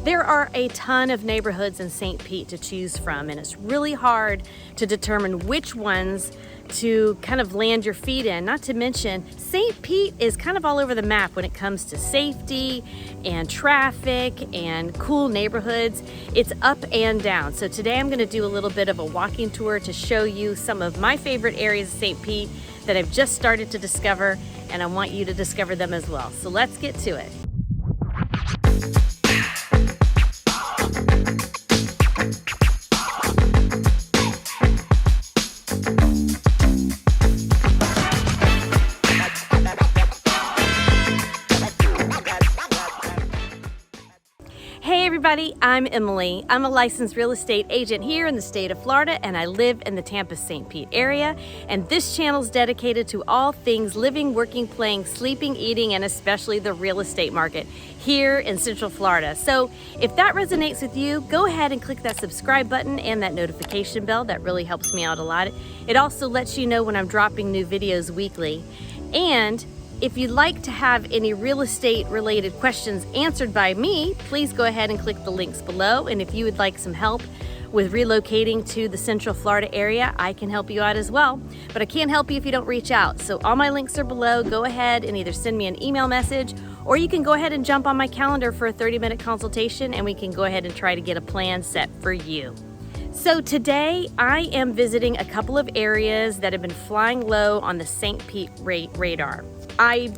There are a ton of neighborhoods in St. Pete to choose from, and it's really hard to determine which ones to kind of land your feet in. Not to mention, St. Pete is kind of all over the map when it comes to safety and traffic and cool neighborhoods. It's up and down. So today I'm going to do a little bit of a walking tour to show you some of my favorite areas of St. Pete that I've just started to discover, and I want you to discover them as well. So let's get to it. Hey everybody, I'm Emily. I'm a licensed real estate agent here in the state of Florida, and I live in the Tampa St. Pete area. And this channel is dedicated to all things living, working, playing, sleeping, eating, and especially the real estate market here in Central Florida. So if that resonates with you, go ahead and click that subscribe button and that notification bell. That really helps me out a lot. It also lets you know when I'm dropping new videos weekly. And if you'd like to have any real estate related questions answered by me, please go ahead and click the links below. And if you would like some help with relocating to the Central Florida area, I can help you out as well. But I can't help you if you don't reach out. So all my links are below. Go ahead and either send me an email message, or you can go ahead and jump on my calendar for a 30-minute consultation, and we can go ahead and try to get a plan set for you. So today I am visiting a couple of areas that have been flying low on the St. Pete radar. I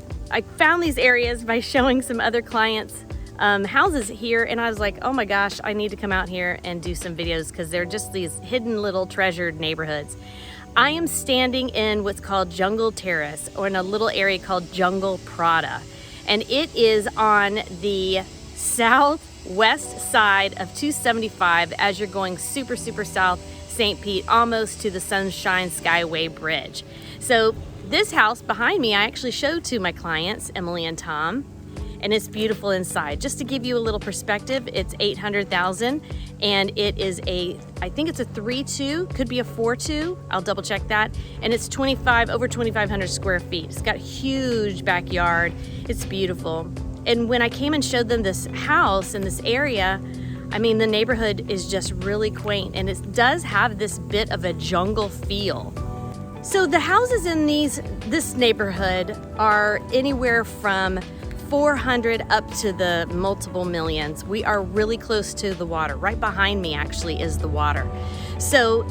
found these areas by showing some other clients houses here, and I was like, oh my gosh, I need to come out here and do some videos because they're just these hidden little treasured neighborhoods. I am standing in what's called Jungle Terrace, or in a little area called Jungle Prada, and it is on the southwest side of 275 as you're going super south St. Pete, almost to the Sunshine Skyway Bridge. So this house behind me, I actually showed to my clients, Emily and Tom, and it's beautiful inside. Just to give you a little perspective, it's $800,000, and it is I think it's a 3-2, could be a 4-2. I'll double check that. And it's over 2,500 square feet. It's got a huge backyard. It's beautiful. And when I came and showed them this house in this area, I mean, the neighborhood is just really quaint, and it does have this bit of a jungle feel. So the houses in this neighborhood are anywhere from 400 up to the multiple millions. We are really close to the water. Right behind me actually is the water. So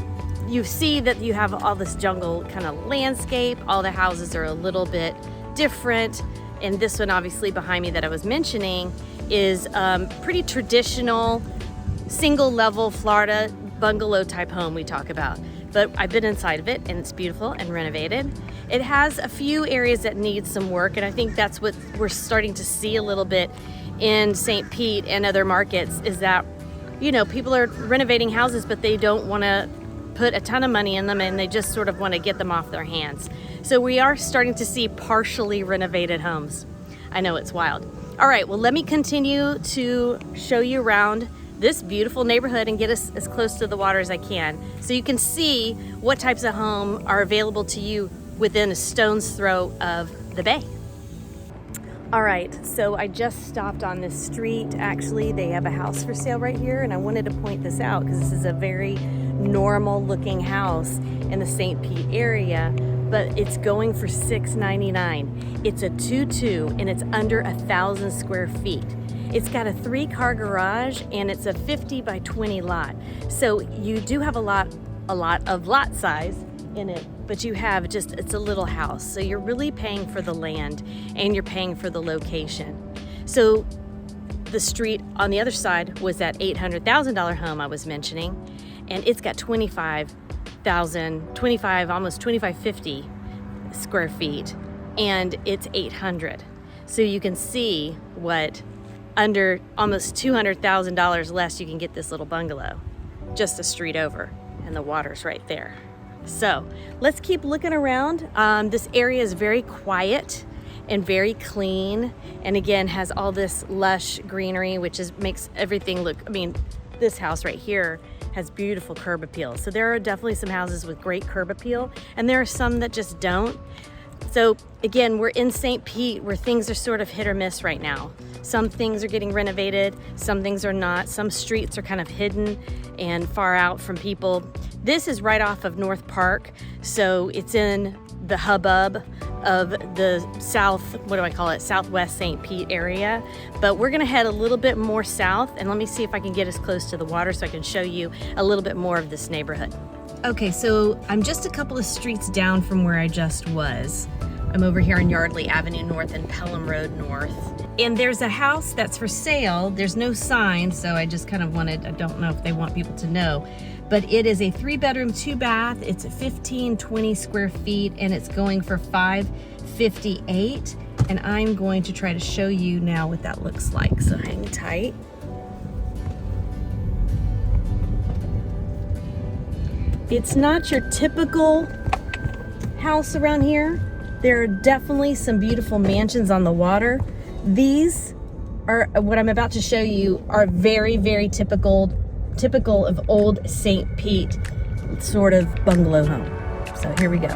you see that you have all this jungle kind of landscape. All the houses are a little bit different. And this one obviously behind me that I was mentioning is pretty traditional single level Florida bungalow type home we talk about. But I've been inside of it, and it's beautiful and renovated. It has a few areas that need some work, and I think that's what we're starting to see a little bit in St. Pete and other markets, is that, you know, people are renovating houses, but they don't want to put a ton of money in them, and they just sort of want to get them off their hands. So we are starting to see partially renovated homes. I know, it's wild. All right, well, let me continue to show you around this beautiful neighborhood and get us as close to the water as I can, so you can see what types of home are available to you within a stone's throw of the bay. All right, so I just stopped on this street. Actually, they have a house for sale right here, and I wanted to point this out because this is a very normal looking house in the St. Pete area, but it's going for $699. It's a 2-2, and it's under 1,000 square feet. It's got a 3-car garage, and it's a 50 by 20 lot. So you do have a lot of lot size in it, but you have it's a little house. So you're really paying for the land, and you're paying for the location. So the street on the other side was that $800,000 home I was mentioning, and it's got 2,550 square feet, and it's 800. So you can see what under almost $200,000 less you can get this little bungalow just a street over, and the water's right there. So let's keep looking around. This area is very quiet and very clean, and again has all this lush greenery, which makes everything look, I mean, this house right here has beautiful curb appeal. So there are definitely some houses with great curb appeal, and there are some that just don't. So again, we're in St. Pete where things are sort of hit or miss right now. Some things are getting renovated, some things are not. Some streets are kind of hidden and far out from people. This is right off of North Park, so it's in the hubbub of the southwest St. Pete area. But we're gonna head a little bit more south, and let me see if I can get as close to the water so I can show you a little bit more of this neighborhood. Okay, so I'm just a couple of streets down from where I just was. I'm over here on Yardley Avenue North and Pelham Road North. And there's a house that's for sale. There's no sign, so I just kind of I don't know if they want people to know, but it is a 3-bedroom, 2-bath. It's 1520 square feet, and it's going for $558. And I'm going to try to show you now what that looks like, so hang tight. It's not your typical house around here. There are definitely some beautiful mansions on the water. These are, what I'm about to show you, are very, very typical of old St. Pete sort of bungalow home. So here we go.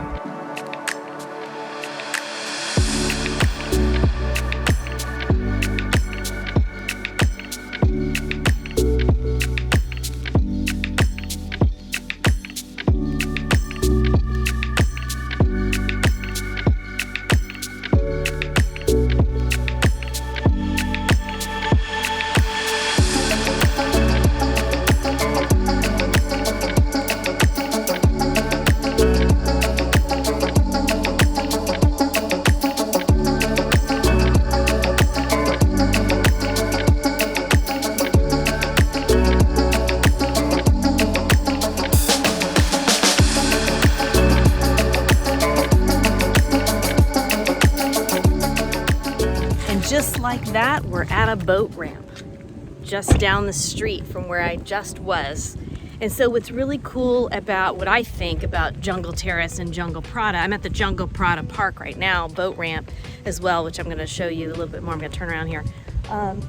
Just like that, we're at a boat ramp just down the street from where I just was. And so what's really cool about what I think about Jungle Terrace and Jungle Prada, I'm at the Jungle Prada Park right now, boat ramp as well, which I'm gonna show you a little bit more. I'm gonna turn around here. And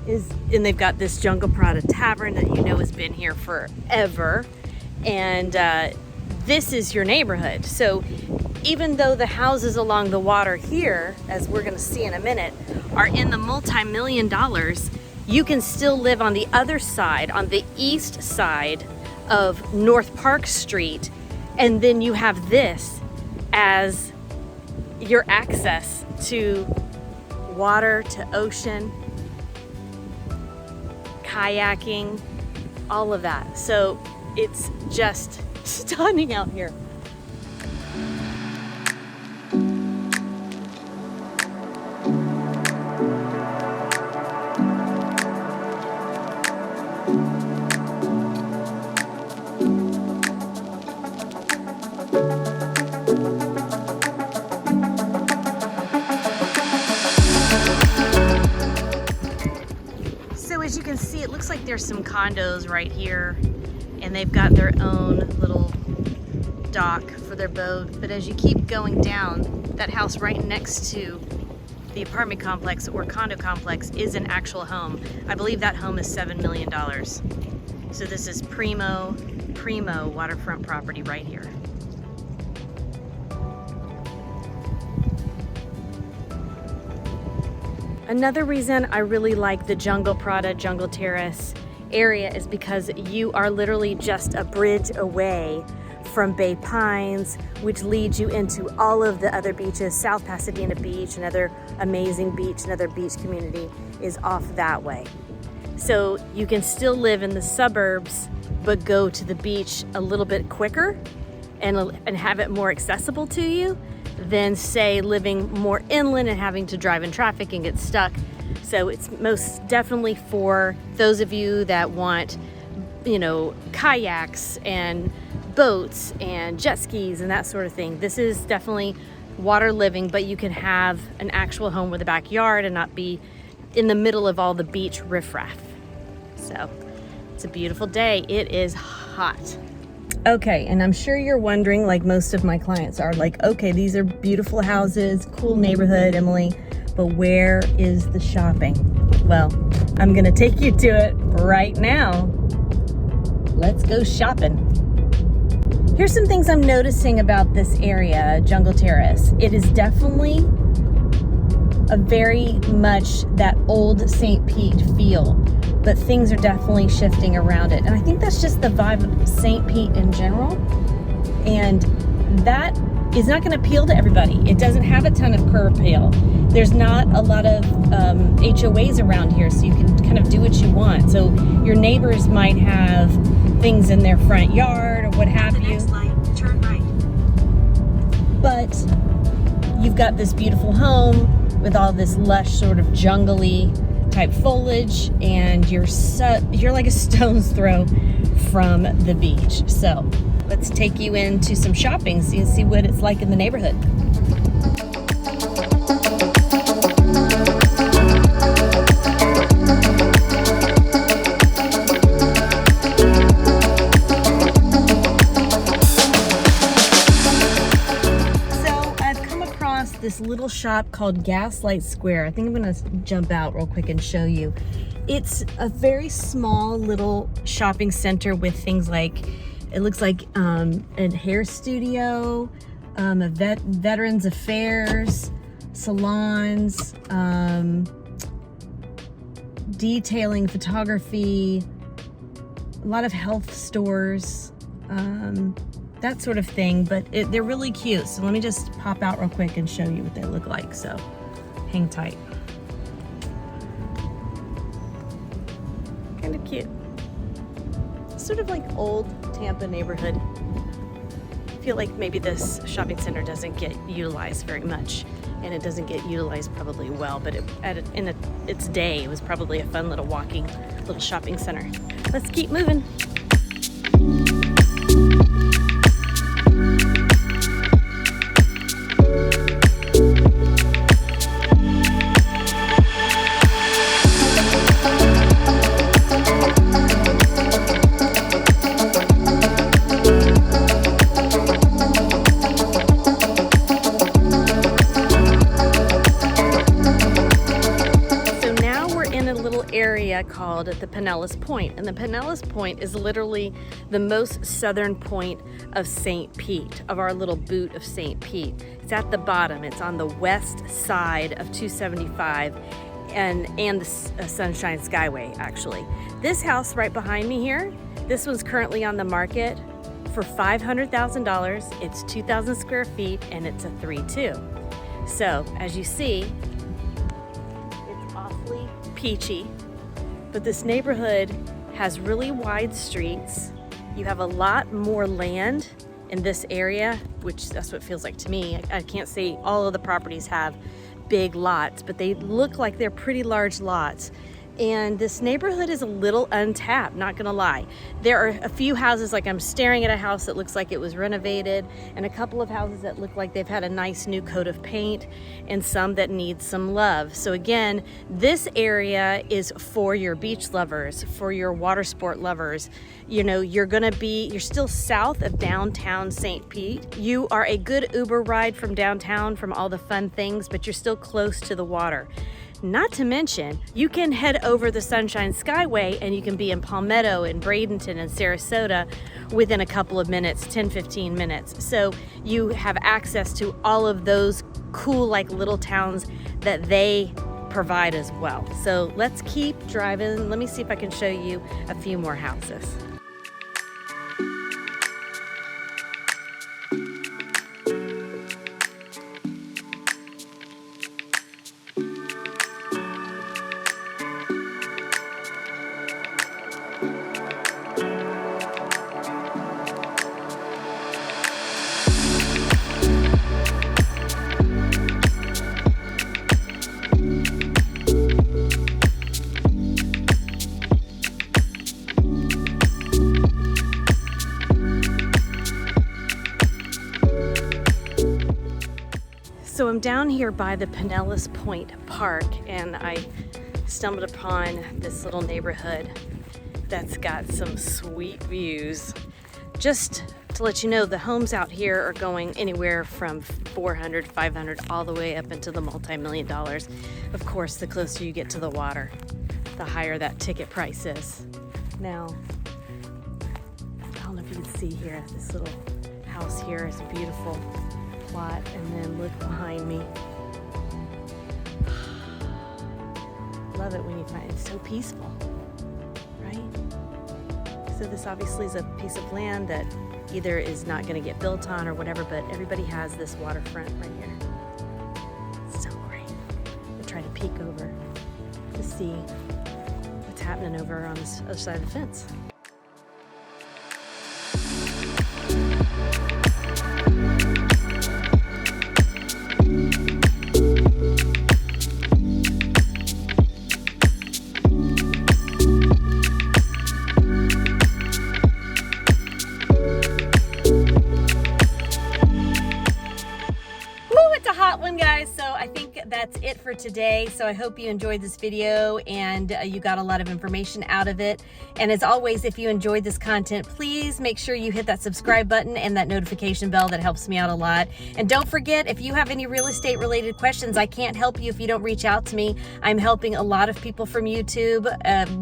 they've got this Jungle Prada Tavern that you know has been here forever. And this is your neighborhood. So even though the houses along the water here, as we're gonna see in a minute, are in the multi-million dollars, you can still live on the other side, on the east side of North Park Street, and then you have this as your access to water, to ocean, kayaking, all of that. So it's just stunning out here. As you can see, it looks like there's some condos right here, and they've got their own little dock for their boat. But as you keep going down, that house right next to the apartment complex or condo complex is an actual home. I believe that home is $7 million. So this is primo waterfront property right here. Another reason I really like the Jungle Prada, Jungle Terrace area is because you are literally just a bridge away from Bay Pines, which leads you into all of the other beaches. South Pasadena Beach, another amazing beach, another beach community is off that way. So you can still live in the suburbs, but go to the beach a little bit quicker and have it more accessible to you than, say, living more inland and having to drive in traffic and get stuck. So it's most definitely for those of you that want, you know, kayaks and boats and jet skis and that sort of thing. This is definitely water living, but you can have an actual home with a backyard and not be in the middle of all the beach riffraff. So it's a beautiful day. It is hot. Okay, and I'm sure you're wondering, like most of my clients are, like, okay, these are beautiful houses, cool neighborhood, Emily, but where is the shopping? Well, I'm gonna take you to it right now. Let's go shopping. Here's some things I'm noticing about this area, Jungle Terrace. It is definitely a very much that old St. Pete feel, but things are definitely shifting around it. And I think that's just the vibe of St. Pete in general. And that is not going to appeal to everybody. It doesn't have a ton of curb appeal. There's not a lot of HOAs around here, so you can kind of do what you want. So your neighbors might have things in their front yard or what have you. Next light, turn right. But you've got this beautiful home with all this lush sort of jungly type foliage, and you're like a stone's throw from the beach. So let's take you into some shopping so you can see what it's like in the neighborhood. This little shop called Gaslight Square. I think I'm gonna jump out real quick and show you. It's a very small little shopping center with things like, it looks like a hair studio, a Veterans Affairs, salons, detailing, photography, a lot of health stores, that sort of thing, but they're really cute. So let me just pop out real quick and show you what they look like. So hang tight. Kind of cute. Sort of like old Tampa neighborhood. I feel like maybe this shopping center doesn't get utilized very much, and it doesn't get utilized probably well, but in its day, it was probably a fun little shopping center. Let's keep moving. Area called the Pinellas Point, and the Pinellas Point is literally the most southern point of St. Pete, of our little boot of St. Pete. It's at the bottom. It's on the west side of 275 and the Sunshine Skyway, actually. This house right behind me here, this one's currently on the market for $500,000. It's 2,000 square feet and it's a 3-2. So as you see, it's awfully peachy. But this neighborhood has really wide streets. You have a lot more land in this area, which that's what it feels like to me. I can't say all of the properties have big lots, but they look like they're pretty large lots. And this neighborhood is a little untapped, not gonna lie. There are a few houses, like I'm staring at a house that looks like it was renovated, and a couple of houses that look like they've had a nice new coat of paint, and some that need some love. So again, this area is for your beach lovers, for your water sport lovers. You know, you're still south of downtown St. Pete. You are a good Uber ride from downtown, from all the fun things, but you're still close to the water. Not to mention, you can head over the Sunshine Skyway and you can be in Palmetto and Bradenton and Sarasota within a couple of minutes, 10-15 minutes. So you have access to all of those cool like little towns that they provide as well. So let's keep driving. Let me see if I can show you a few more houses. So I'm down here by the Pinellas Point Park, and I stumbled upon this little neighborhood that's got some sweet views. Just to let you know, the homes out here are going anywhere from $400, $500, all the way up into the multi-million dollars. Of course, the closer you get to the water, the higher that ticket price is. Now, I don't know if you can see here, this little house here is a beautiful plot, and then look behind me. love it when you find it's so peaceful, right? So this obviously is a piece of land that either is not going to get built on or whatever, but everybody has this waterfront right here. It's so great. I try to peek over to see what's happening over on this other side of the fence. Guys, so I think that's it for today. So I hope you enjoyed this video and you got a lot of information out of it. And as always, if you enjoyed this content, please make sure you hit that subscribe button and that notification bell. That helps me out a lot. And don't forget, if you have any real estate related questions, I can't help you if you don't reach out to me. I'm helping a lot of people from YouTube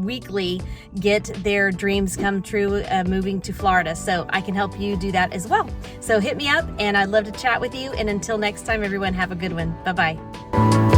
weekly get their dreams come true moving to Florida. So I can help you do that as well. So hit me up and I'd love to chat with you. And until next time, everyone, have a good one. Bye-bye.